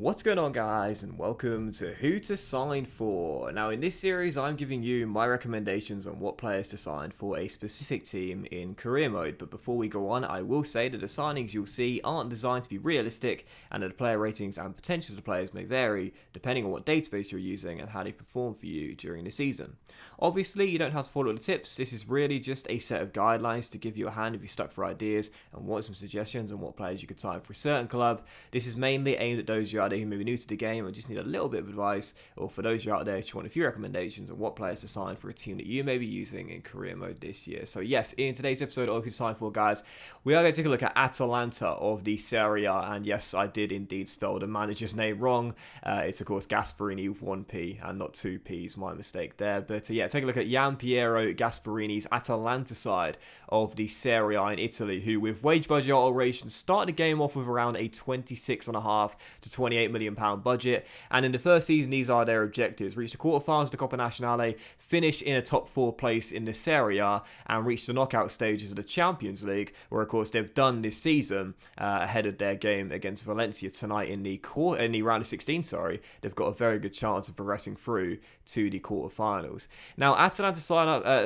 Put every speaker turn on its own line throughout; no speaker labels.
What's going on, guys, and welcome to Who to Sign For. Now, in this series, I'm giving you my recommendations on what players to sign for a specific team in career mode. But before we go on, I will say that the signings you'll see aren't designed to be realistic, and that the player ratings and potentials of the players may vary depending on what database you're using and how they perform for you during the season. Obviously, you don't have to follow the tips. This is really just a set of guidelines to give you a hand if you're stuck for ideas and want some suggestions on what players you could sign for a certain club. This is mainly aimed at those you out there who may be new to the game and just need a little bit of advice, or for those you out there who want a few recommendations on what players to sign for a team that you may be using in career mode this year. So yes, in today's episode of Who to Sign For, guys, we are going to take a look at Atalanta of the Serie A, and yes, I did indeed spell the manager's name wrong. It's of course Gasperini with 1P and not 2Ps, my mistake there. But yeah, take a look at Gianpiero Gasperini's Atalanta side of the Serie A in Italy, who with wage budget alterations started the game off with around a 26.5 to 28 million pound budget, and in the first season these are their objectives: reach the quarterfinals of the Coppa Nazionale, finish in a top 4 place in the Serie A, and reach the knockout stages of the Champions League, where of course they've done this season ahead of their game against Valencia tonight in the round of 16. They've got a very good chance of progressing through to the quarterfinals. Now, Atalanta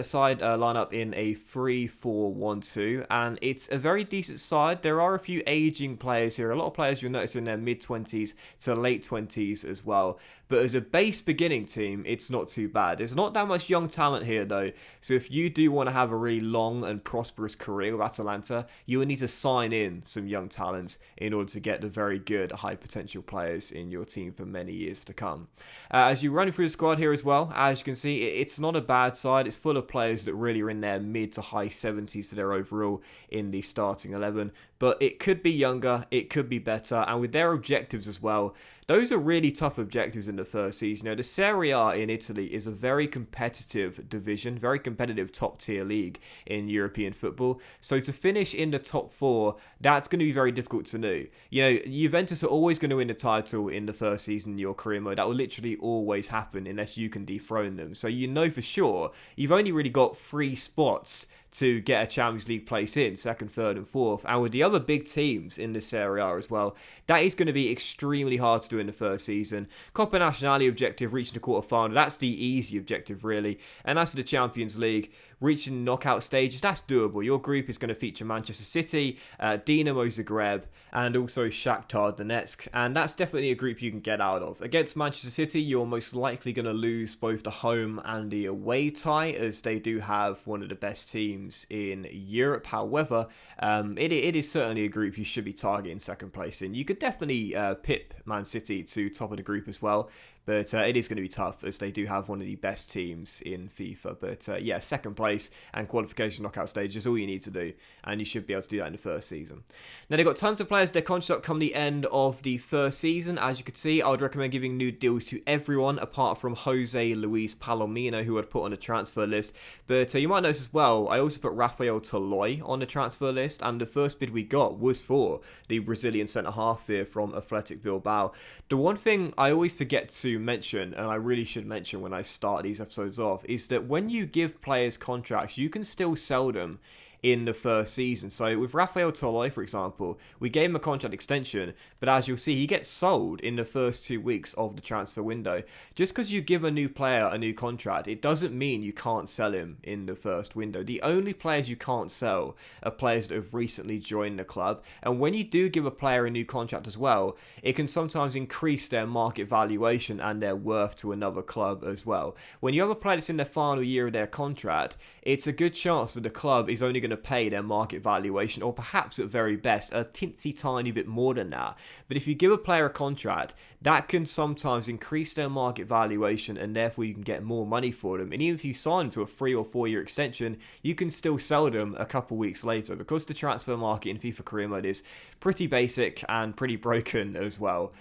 side line up in a 3-4-1-2, and it's a very decent side. There are a few aging players here. A lot of players you'll notice in their mid-20s to late 20s as well. But as a base beginning team, it's not too bad. There's not that much young talent here, though. So if you do want to have a really long and prosperous career with Atalanta, you will need to sign in some young talents in order to get the very good, high potential players in your team for many years to come. As you run through the squad here as well, as you can see, it's not a bad side. It's full of players that really are in their mid to high 70s for their overall in the starting 11. But it could be younger, it could be better, and with their objectives as well, those are really tough objectives in the first season. You know, the Serie A in Italy is a very competitive division, very competitive top tier league in European football. So to finish in the top 4, that's going to be very difficult to do. You know, Juventus are always going to win the title in the first season in your career mode. That will literally always happen unless you can dethrone them. So you know for sure you've only really got 3 spots to get a Champions League place in, 2nd, 3rd and 4th. And with the other big teams in the Serie A as well, that is going to be extremely hard to do in the first season. Coppa Nazionale objective, reaching the quarterfinal, that's the easy objective really. And as for the Champions League, reaching knockout stages, that's doable. Your group is going to feature Manchester City, Dinamo Zagreb, and also Shakhtar Donetsk. And that's definitely a group you can get out of. Against Manchester City, you're most likely going to lose both the home and the away tie, as they do have one of the best teams in Europe. However, it is certainly a group you should be targeting 2nd place in. You could definitely pip Man City to top of the group as well. But it is going to be tough, as they do have one of the best teams in FIFA. But yeah, 2nd place and qualification knockout stage is all you need to do, and you should be able to do that in the first season. Now, they've got tons of players. Their contracts up come the end of the first season. As you can see, I would recommend giving new deals to everyone apart from Jose Luis Palomino, who I'd put on the transfer list. But you might notice as well, I also put Rafael Toloi on the transfer list, and the first bid we got was for the Brazilian centre-half here from Athletic Bilbao. The one thing I always forget to mention, and I really should mention when I start these episodes off, is that when you give players contracts, you can still sell them in the first season. So with Rafael Toloi, for example, we gave him a contract extension, but as you'll see, he gets sold in the first 2 weeks of the transfer window. Just because you give a new player a new contract, it doesn't mean you can't sell him in the first window. The only players you can't sell are players that have recently joined the club, and when you do give a player a new contract as well, it can sometimes increase their market valuation and their worth to another club as well. When you have a player that's in their final year of their contract, it's a good chance that the club is only going to pay their market valuation, or perhaps at very best a tinsy tiny bit more than that. But if you give a player a contract, that can sometimes increase their market valuation, and therefore you can get more money for them. And even if you sign to a 3 or 4 year extension, you can still sell them a couple weeks later, because the transfer market in FIFA career mode is pretty basic and pretty broken as well.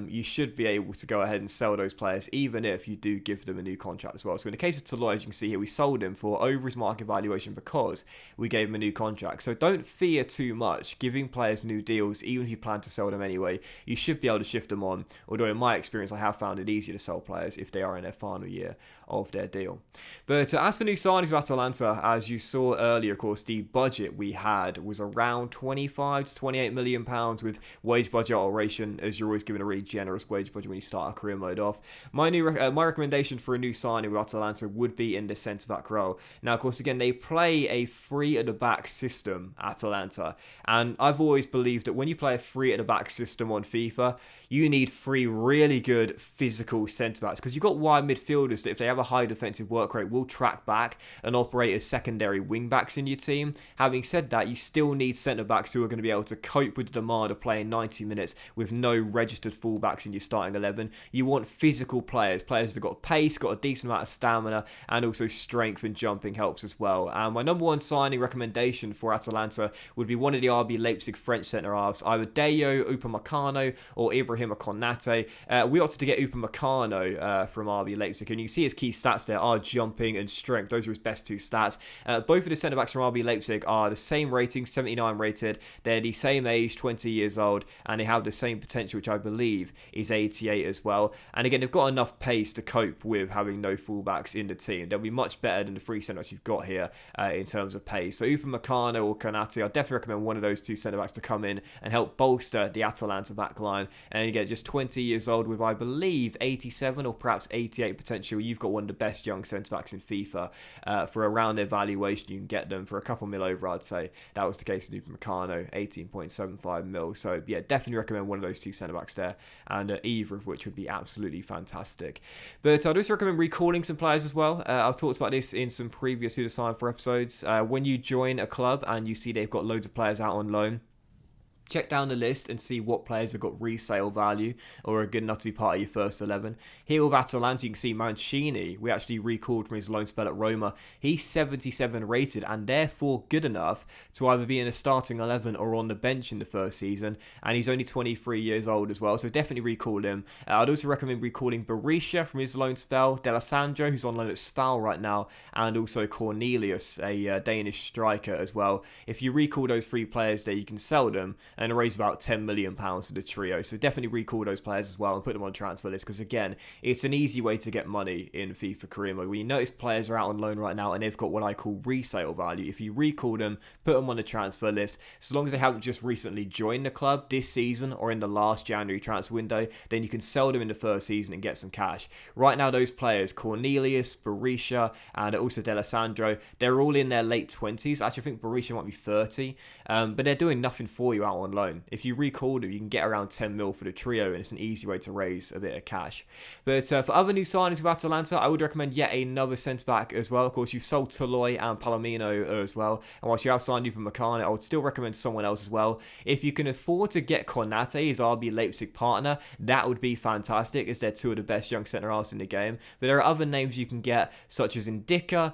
You should be able to go ahead and sell those players even if you do give them a new contract as well. So in the case of Toloi, as you can see here, we sold him for over his market valuation because we gave gave him a new contract. So don't fear too much giving players new deals, even if you plan to sell them anyway. You should be able to shift them on, although in my experience I have found it easier to sell players if they are in their final year of their deal. But as for new signings with Atalanta, as you saw earlier, of course, the budget we had was around 25 to 28 million pounds with wage budget alteration, as you're always given a really generous wage budget when you start a career mode off. My recommendation for a new signing with Atalanta would be in the centre-back role. Now, of course, again, they play a three-at-the-back system, Atalanta, and I've always believed that when you play a three-at-the-back system on FIFA, you need three really good physical centre-backs, because you've got wide midfielders that, if they have a high defensive work rate, will track back and operate as secondary wing-backs in your team. Having said that, you still need centre-backs who are going to be able to cope with the demand of playing 90 minutes with no registered full-backs in your starting 11. You want physical players that have got pace, got a decent amount of stamina, and also strength and jumping helps as well. And my number one signing recommendation for Atalanta would be one of the RB Leipzig French centre-halves, either Deo, Upamecano, or Ibrahim Konate. We opted to get Upamecano from RB Leipzig, and you see his key stats there are jumping and strength. Those are his best two stats. Both of the centre-backs from RB Leipzig are the same rating, 79 rated. They're the same age, 20 years old, and they have the same potential, which I believe is 88 as well. And again, they've got enough pace to cope with having no fullbacks in the team. They'll be much better than the three centre-backs you've got here in terms of pace. So Upamecano or Konate, I'd definitely recommend one of those two centre-backs to come in and help bolster the Atalanta backline. And again, just 20 years old with, I believe, 87 or perhaps 88 potential. You've got one of the best young centre-backs in FIFA. For around their valuation, you can get them for a couple mil over, I'd say. That was the case with Upamecano, 18.75 mil. So yeah, definitely recommend one of those two centre-backs there, and either of which would be absolutely fantastic. But I'd also recommend recalling some players as well. I've talked about this in some previous Who to Sign For episodes. When you join a club and you see they've got loads of players out on loan, check down the list and see what players have got resale value or are good enough to be part of your first 11. Here with Atalanta, you can see Mancini, we actually recalled from his loan spell at Roma. He's 77 rated and therefore good enough to either be in a starting 11 or on the bench in the first season. And he's only 23 years old as well, so definitely recall him. I'd also recommend recalling Berisha from his loan spell, D'Alessandro, who's on loan at Spal right now, and also Cornelius, a Danish striker as well. If you recall those three players there, you can sell them and raise about £10 million for the trio. So definitely recall those players as well and put them on transfer list, because again, it's an easy way to get money in FIFA career mode. When you notice players are out on loan right now and they've got what I call resale value, if you recall them, put them on the transfer list, so long as they haven't just recently joined the club this season or in the last January transfer window, then you can sell them in the first season and get some cash. Right now, those players, Cornelius, Berisha, and also D'Alessandro, they're all in their late 20s. Actually, I think Berisha might be 30, but they're doing nothing for you out on loan. If you recall them, you can get around 10 mil for the trio, and it's an easy way to raise a bit of cash. But for other new signings with Atalanta, I would recommend yet another centre-back as well. Of course, you've sold Toloi and Palomino as well, and whilst you have signed Upamecano, I would still recommend someone else as well. If you can afford to get Konate as RB Leipzig partner, that would be fantastic, as they're two of the best young centre-halves in the game. But there are other names you can get, such as Indica,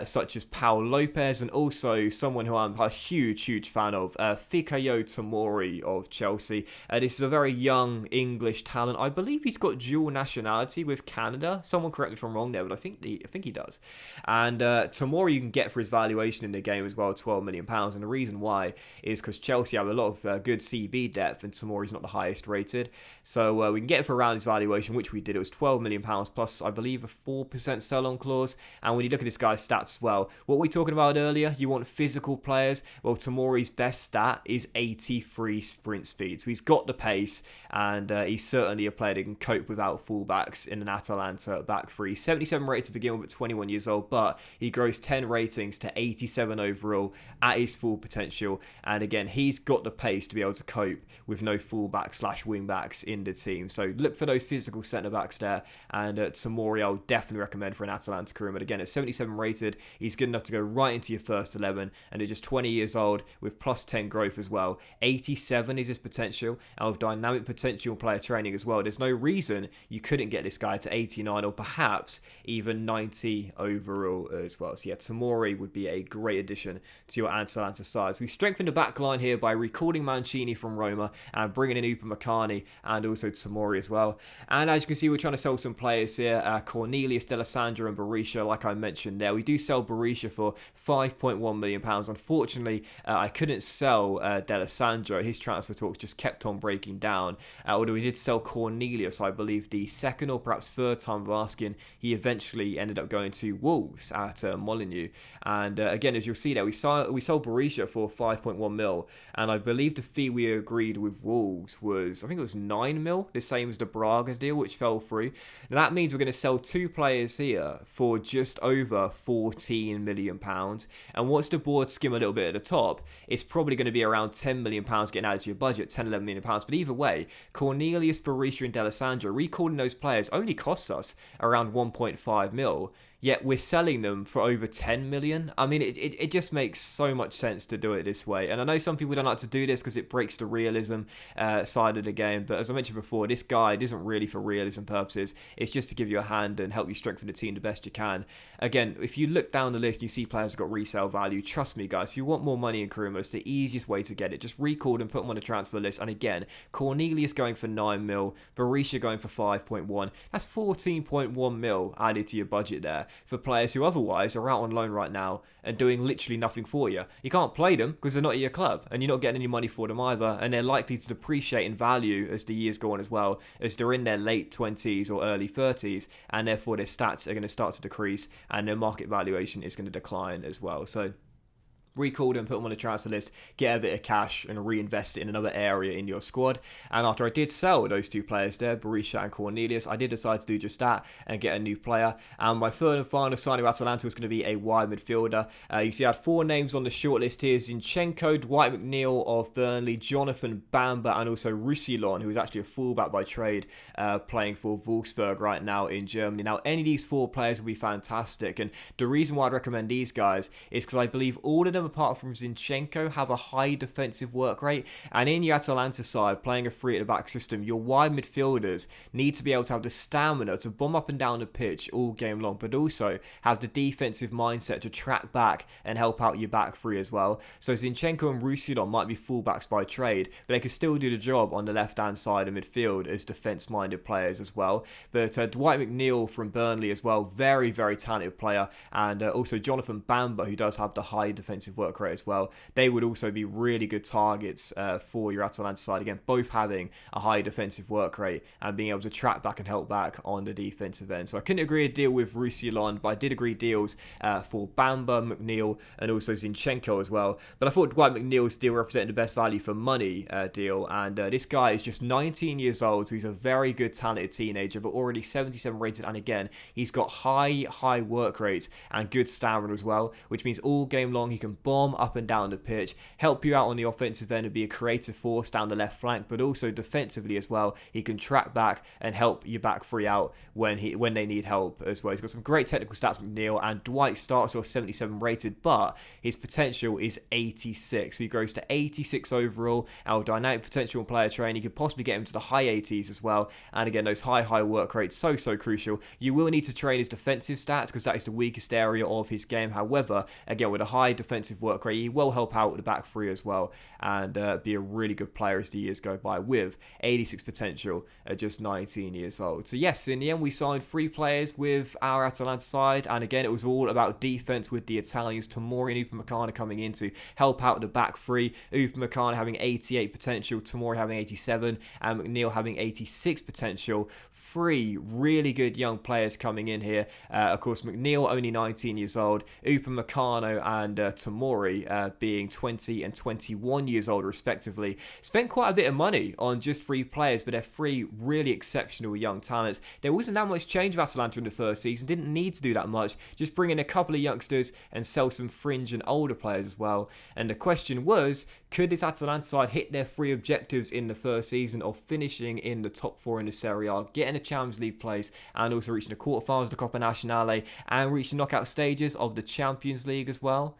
such as Paul Lopez, and also someone who I'm a huge fan of, Fikayo Tomori of Chelsea. This is a very young English talent. I believe he's got dual nationality with Canada. Someone correct me if I'm wrong there, but I think he does. And Tomori you can get for his valuation in the game as well, £12 million. And the reason why is because Chelsea have a lot of good CB depth, and Tomori's not the highest rated. So we can get it for around his valuation, which we did. It was £12 million plus, I believe, a 4% sell-on clause. And when you look at this guy's stats as well, what we were talking about earlier, you want physical players. Well, Tomori's best stat is 83 sprint speed. So he's got the pace, and he's certainly a player that can cope without fullbacks in an Atalanta back three. 77 rated to begin with at 21 years old, but he grows 10 ratings to 87 overall at his full potential. And again, he's got the pace to be able to cope with no fullbacks / wingbacks in the team. So look for those physical centre-backs there, and Tomori I would definitely recommend for an Atalanta career. But again, at 77 rated, he's good enough to go right into your first 11, and at just 20 years old with plus 10 growth as well, 87 is his potential, and with dynamic potential player training as well, there's no reason you couldn't get this guy to 89 or perhaps even 90 overall as well. So yeah, Tomori would be a great addition to your Atalanta side. So we strengthened the back line here by recalling Mancini from Roma and bringing in Upamecano and also Tomori as well. And as you can see, we're trying to sell some players here. Cornelius, D'Alessandro and Berisha, like I mentioned there. We do sell Berisha for £5.1 million. Unfortunately, I couldn't sell D'Alessandro. His transfer talks just kept on breaking down. Although we did sell Cornelius, I believe the second or perhaps third time of asking. He eventually ended up going to Wolves at Molineux. And again, as you'll see there, we sold Berisha for 5.1 mil, and I believe the fee we agreed with Wolves was, I think it was 9 mil, the same as the Braga deal, which fell through. Now that means we're going to sell two players here for just over £14 million. And once the board skim a little bit at the top, it's probably going to be around £10 million getting out of your budget, £10-11 million. But either way, Cornelius, Berisha and D'Alessandro, recalling those players only costs us around 1.5 mil. Yet we're selling them for over 10 million. I mean, it just makes so much sense to do it this way. And I know some people don't like to do this because it breaks the realism side of the game. But as I mentioned before, this guide isn't really for realism purposes. It's just to give you a hand and help you strengthen the team the best you can. Again, if you look down the list and you see players have got resale value, trust me, guys, if you want more money in Kuruma, it's the easiest way to get it. Just recall them, put them on the transfer list. And again, Cornelius going for 9 mil, Berisha going for 5.1. That's 14.1 mil added to your budget there for players who otherwise are out on loan right now and doing literally nothing for you. You can't play them because they're not at your club and you're not getting any money for them either, and they're likely to depreciate in value as the years go on as well, as they're in their late 20s or early 30s, and therefore their stats are going to start to decrease and their market valuation is going to decline as well. So recall them, put them on the transfer list, get a bit of cash and reinvest it in another area in your squad. And after I did sell those two players there, Berisha and Cornelius, I did decide to do just that and get a new player. And my third and final signing of Atalanta was going to be a wide midfielder. You see I had 4 names on the shortlist here: Zinchenko, Dwight McNeil of Burnley, Jonathan Bamba and also Roussillon, who is actually a fullback by trade, playing for Wolfsburg right now in Germany. Now any of these 4 players will be fantastic, and the reason why I'd recommend these guys is because I believe all of them apart from Zinchenko have a high defensive work rate, and in your Atalanta side playing a 3 at the back system, your wide midfielders need to be able to have the stamina to bomb up and down the pitch all game long, but also have the defensive mindset to track back and help out your back 3 as well. So Zinchenko and Roussillon might be fullbacks by trade, but they can still do the job on the left hand side of midfield as defence minded players as well. But Dwight McNeil from Burnley as well, very talented player, and also Jonathan Bamba, who does have the high defensive work rate as well. They would also be really good targets for your Atalanta side. Again, both having a high defensive work rate and being able to track back and help back on the defensive end. So I couldn't agree a deal with Roussillon, but I did agree deals for Bamba, McNeil and also Zinchenko as well. But I thought Dwight McNeil's deal represented the best value for money deal, and this guy is just 19 years old, so he's a very good talented teenager, but already 77 rated, and again, he's got high work rates and good stamina as well, which means all game long he can bomb up and down the pitch, help you out on the offensive end and be a creative force down the left flank, but also defensively as well. He can track back and help your back 3 out when they need help as well. He's got some great technical stats, McNeil, and Dwight starts off 77 rated, but his potential is 86. So he grows to 86 overall. Our dynamic potential and player training, you could possibly get him to the high 80s as well. And again, those high work rates, so crucial. You will need to train his defensive stats because that is the weakest area of his game. However, again, with a high defensive work rate, he will help out with the back 3 as well and be a really good player as the years go by, with 86 potential at just 19 years old. So yes, in the end we signed 3 players with our Atalanta side, and again it was all about defense with the Italians, Tomori and Upamecano coming in to help out the back 3. Upamecano having 88 potential, Tomori having 87 and McNeil having 86 potential. 3 really good young players coming in here. Of course, McNeil only 19 years old, Upamecano and Tomori being 20 and 21 years old respectively. Spent quite a bit of money on just 3 players, but they're 3 really exceptional young talents. There wasn't that much change of Atalanta in the first season, didn't need to do that much, just bring in a couple of youngsters and sell some fringe and older players as well. And the question was, could this Atalanta side hit their 3 objectives in the first season of finishing in the top 4 in the Serie A, getting a Champions League place and also reaching the quarterfinals of the Coppa Nazionale and reaching knockout stages of the Champions League as well?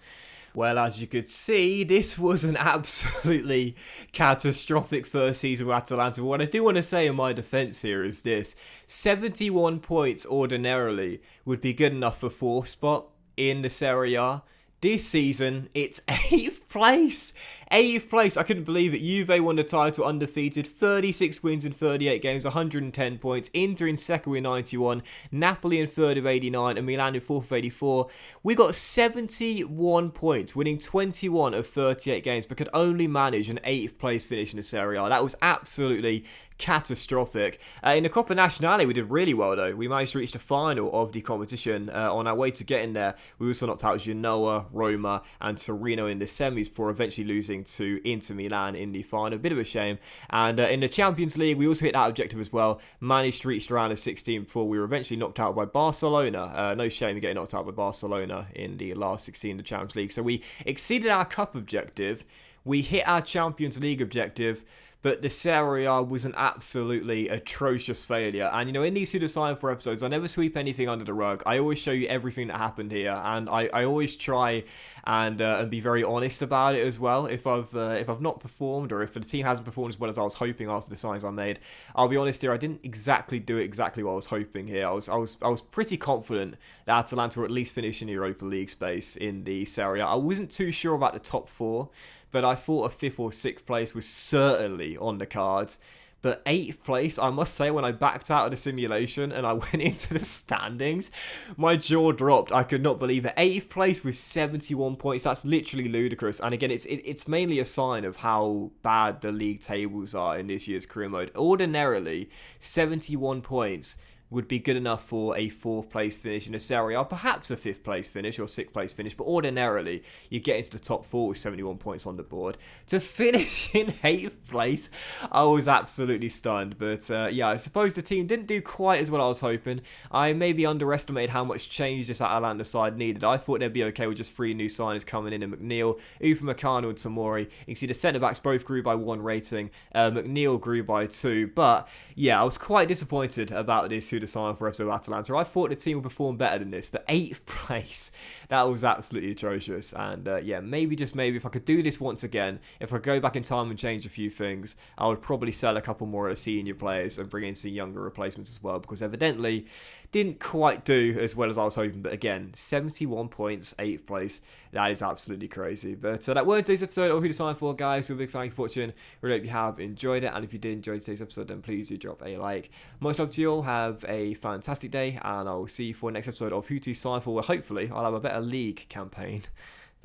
Well, as you could see, this was an absolutely catastrophic first season with Atalanta. What I do want to say in my defence here is this: 71 points ordinarily would be good enough for 4th spot in the Serie A. This season, it's 8th place. 8th place. I couldn't believe it. Juve won the title undefeated. 36 wins in 38 games, 110 points. Inter in second with 91. Napoli in third with 89. And Milan in fourth with 84. We got 71 points, winning 21 of 38 games, but could only manage an 8th place finish in the Serie A. That was absolutely catastrophic. In the Coppa Nazionale, we did really well though. We managed to reach the final of the competition. On our way to getting there, we also knocked out Genoa, Roma and Torino in the semis before eventually losing to Inter Milan in the final. A bit of a shame. And in the Champions League, we also hit that objective as well. Managed to reach the round of 16 before we were eventually knocked out by Barcelona. No shame getting knocked out by Barcelona in the last 16 of the Champions League. So we exceeded our cup objective. We hit our Champions League objective. But the Serie A was an absolutely atrocious failure. And, you know, in these Who to Sign For episodes, I never sweep anything under the rug. I always show you everything that happened here. And I always try and be very honest about it as well. If I've not performed, or if the team hasn't performed as well as I was hoping after the signs I made, I'll be honest here, I didn't exactly do it exactly what I was hoping here. I was pretty confident that Atalanta would at least finish in the Europa League space in the Serie A. I wasn't too sure about the top 4. But I thought a 5th or 6th place was certainly on the cards. But 8th place, I must say, when I backed out of the simulation and I went into the standings, my jaw dropped. I could not believe it. 8th place with 71 points. That's literally ludicrous. And again, it's mainly a sign of how bad the league tables are in this year's career mode. Ordinarily, 71 points would be good enough for a 4th place finish in a Serie A, perhaps a 5th place finish or 6th place finish, but ordinarily you get into the top 4 with 71 points on the board. To finish in 8th place, I was absolutely stunned, but yeah, I suppose the team didn't do quite as well as I was hoping. I maybe underestimated how much change this Atalanta side needed. I thought they'd be okay with just 3 new signers coming in McNeil, Upamecano and Tomori. You can see the centre-backs both grew by 1 rating, McNeil grew by 2, but yeah, I was quite disappointed about this Who to Sign For episode of Atalanta. I thought the team would perform better than this, but 8th place, that was absolutely atrocious. And yeah, maybe, just maybe, if I could do this once again, if I go back in time and change a few things, I would probably sell a couple more of the senior players and bring in some younger replacements as well, because evidently didn't quite do as well as I was hoping. But again, 71 points, 8th place, that is absolutely crazy. But that was today's episode of Who to Sign For, guys. So a big thank you for watching. Really hope you have enjoyed it, and if you did enjoy today's episode, then please do drop a like. Much love to you all. Have a fantastic day, and I will see you for the next episode of Who to Sign For, where hopefully I'll have a better league campaign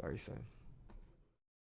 very soon.